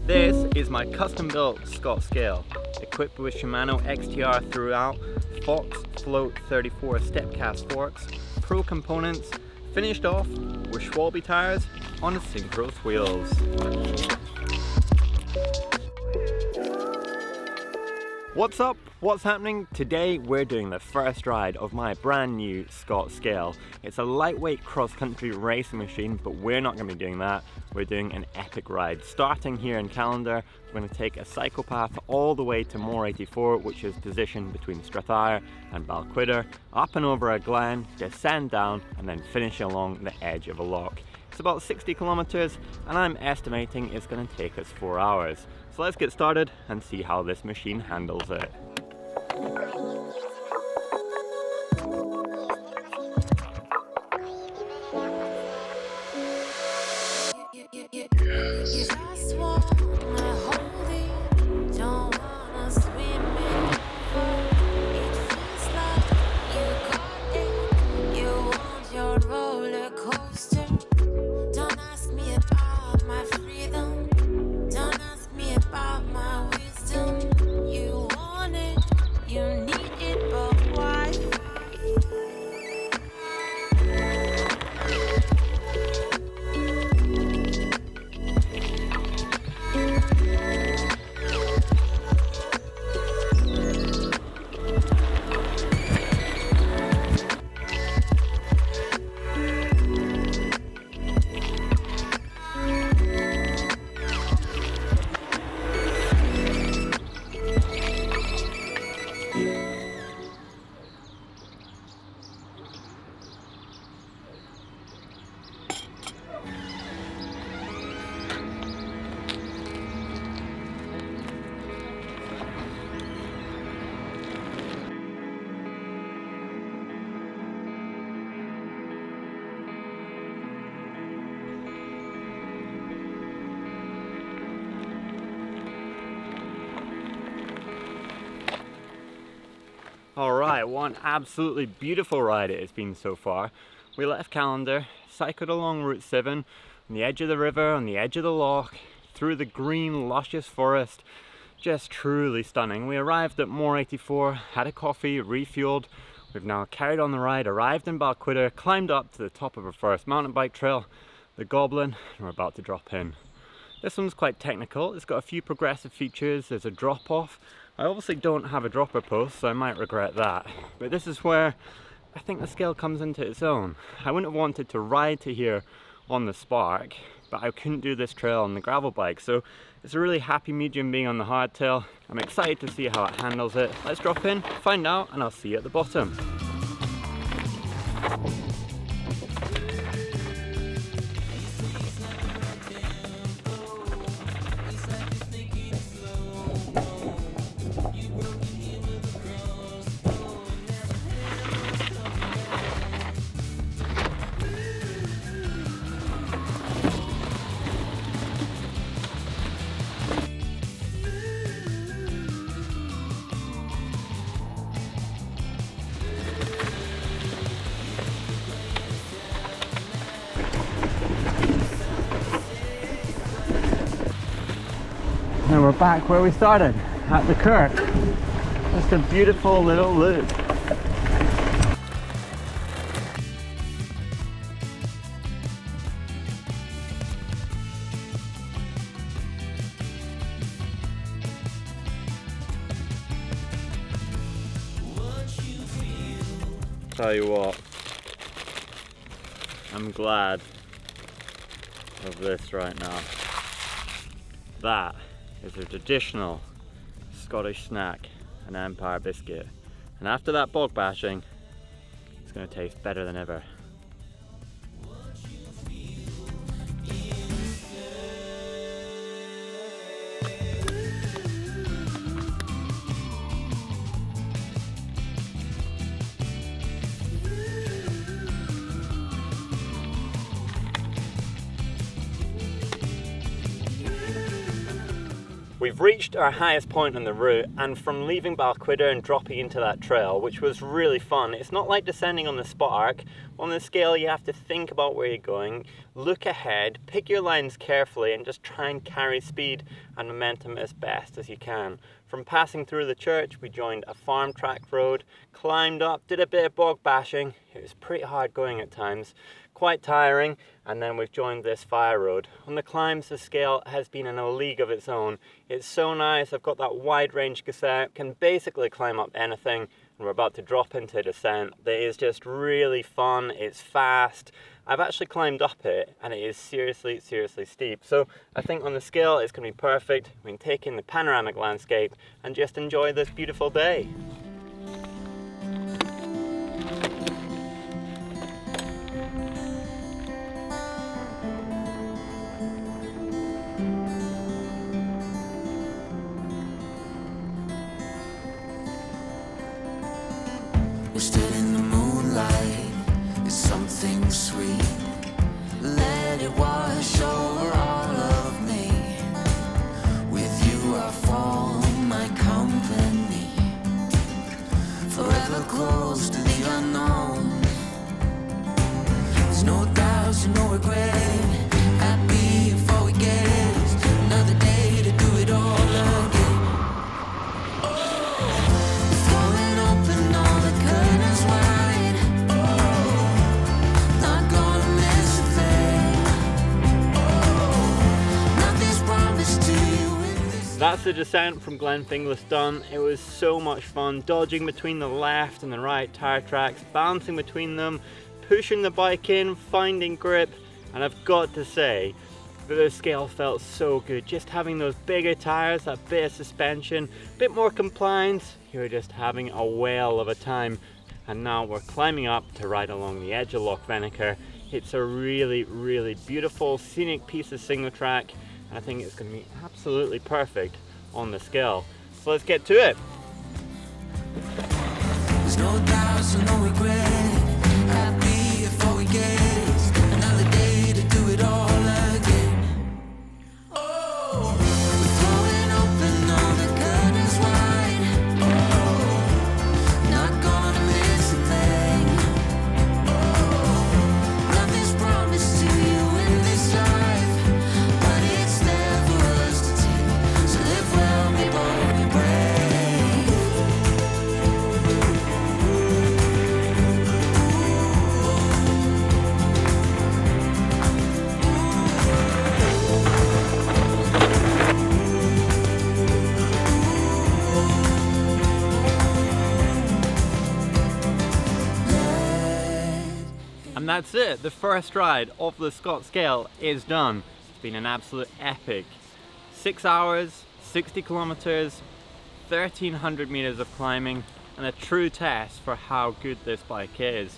This is my custom built Scott scale, equipped with Shimano XTR throughout, Fox Float 34 step cast forks, pro components, finished off with Schwalbe tires on synchros wheels. What's up? What's happening? Today we're doing the first ride of my brand new Scott scale. It's a lightweight cross-country racing machine, but we're not going to be doing that. We're doing an epic ride. Starting here in Callander, we're going to take a cycle path all the way to Moor 84, which is positioned between Strathire and Balquidder, up and over a glen, descend down, and then finish along the edge of a loch. It's about 60 kilometers, and I'm estimating it's going to take us 4 hours. So let's get started and see how this machine handles it. Alright, one absolutely beautiful ride it has been so far. We left Callander, cycled along Route 7, on the edge of the river, on the edge of the loch, through the green luscious forest, just truly stunning. We arrived at Moor 84, had a coffee, refueled. We've now carried on the ride, arrived in Balquidder, climbed up to the top of our first mountain bike trail, the Goblin, and we're about to drop in. This one's quite technical, it's got a few progressive features, there's a drop off. I obviously don't have a dropper post, so I might regret that. But this is where I think the scale comes into its own. I wouldn't have wanted to ride to here on the Spark, but I couldn't do this trail on the gravel bike. So it's a really happy medium being on the Hardtail. I'm excited to see how it handles it. Let's drop in, find out, and I'll see you at the bottom. And we're back where we started, at the Kirk. Just a beautiful little loop. Tell you what, I'm glad of this right now. That is a traditional Scottish snack, an Empire biscuit. And after that bog bashing, it's going to taste better than ever. We've reached our highest point on the route, and from leaving Balquhidder and dropping into that trail, which was really fun, it's not like descending on the spot arc. On the scale you have to think about where you're going, look ahead, pick your lines carefully and just try and carry speed and momentum as best as you can. From passing through the church, we joined a farm track road, climbed up, did a bit of bog bashing. It was pretty hard going at times, quite tiring, and then we've joined this fire road. On the climbs, the scale has been in a league of its own. It's so nice. I've got that wide range cassette, can basically climb up anything, and we're about to drop into descent. It is just really fun, it's fast. I've actually climbed up it and it is seriously steep. So I think on the scale it's going to be perfect. We can take in the panoramic landscape and just enjoy this beautiful day. We're still in the moonlight, it's something sweet. Let it wash over all of me. With you I form my company, forever close to the unknown. There's no doubts and no regret. Happy before we get another day to do it all again. That's the descent from Glenfinglas done. It was so much fun, dodging between the left and the right tire tracks, bouncing between them, pushing the bike in, finding grip, and I've got to say that the scale felt so good. Just having those bigger tires, that bit of suspension, a bit more compliance, you were just having a whale of a time. And now we're climbing up to ride along the edge of Loch Venacher. It's a really beautiful scenic piece of single track. I think it's going to be absolutely perfect on the scale. So let's get to it. There's no doubts and no regret. Happy before we get another day to do it all again. Oh, we're throwing open all the curtains wide. Oh, not gonna miss a thing. Oh, nothing's promised to you in this life. And that's it, the first ride of the Scott scale is done. It's been an absolute epic. 6 hours, 60 kilometers, 1300 meters of climbing, and a true test for how good this bike is.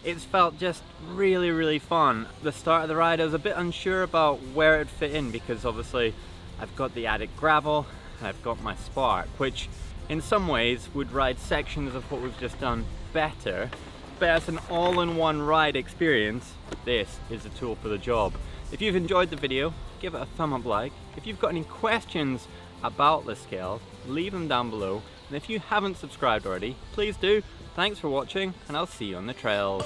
It's felt just really fun. The start of the ride I was a bit unsure about where it'd fit in, because obviously I've got the added gravel and I've got my Spark, which in some ways would ride sections of what we've just done better. But as an all-in-one ride experience, this is the tool for the job. If you've enjoyed the video, give it a thumb up like. If you've got any questions about the scale, leave them down below. And if you haven't subscribed already, please do. Thanks for watching, and I'll see you on the trails.